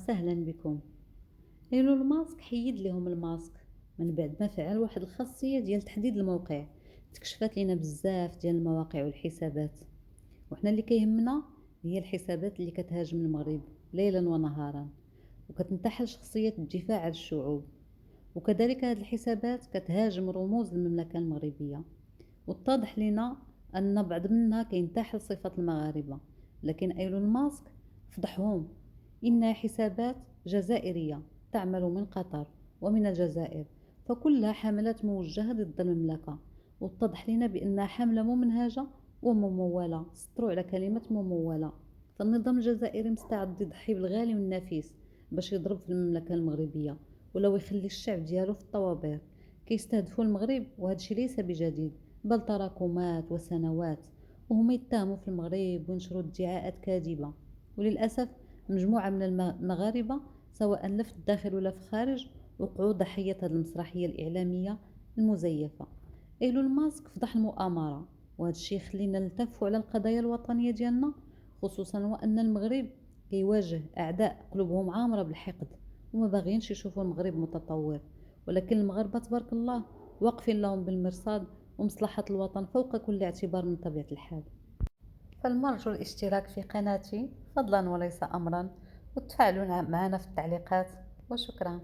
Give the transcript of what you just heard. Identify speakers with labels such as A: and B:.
A: وسهلا بكم. ايلون ماسك حيد لهم الماسك من بعد ما فعل واحد الخاصيه ديال تحديد الموقع. تكشفات لينا بزاف ديال المواقع والحسابات، وحنا اللي كيهمنا هي الحسابات اللي كتهاجم المغرب ليلا ونهارا وكتنتحل شخصيه الدفاع عن الشعوب، وكذلك هذه الحسابات كتهاجم رموز المملكه المغربيه، واتضح لنا ان بعض منها كينتحل صفه المغاربه. لكن ايلون ماسك فضحهم. إنها حسابات جزائرية تعمل من قطر ومن الجزائر، فكلها حملات موجهة ضد المملكة، واتضح لنا بأنها حملة ممنهجة وممولة. سطروا على كلمة ممولة. فالنظام الجزائري مستعد يضحي بالغالي والنفيس باش يضرب في المملكة المغربية، ولو يخلي الشعب ديالو في الطوابير. كيستهدفوا المغرب، وهذا الشيء ليس بجديد بل تراكمات وسنوات، وهم يتهموا في المغرب وينشروا ادعاءات كاذبة. وللأسف مجموعة من المغاربة سواء لا في الداخل ولا في الخارج وقعوا ضحية هذه المسرحية الإعلامية المزيفة. إيلون ماسك فضح المؤامرة، وهذا الشيء يخلينا نلتفوا على القضايا الوطنية ديالنا، خصوصا وأن المغرب كيواجه أعداء قلوبهم عامرة بالحقد وما باغيينش يشوفوا المغرب متطور. ولكن المغاربة تبارك الله واقفين لهم بالمرصاد، ومصلحة الوطن فوق كل اعتبار من طبيعة الحال. فالمرجو الاشتراك في قناتي فضلا وليس أمرا، وتفاعلوا معنا في التعليقات، وشكرا.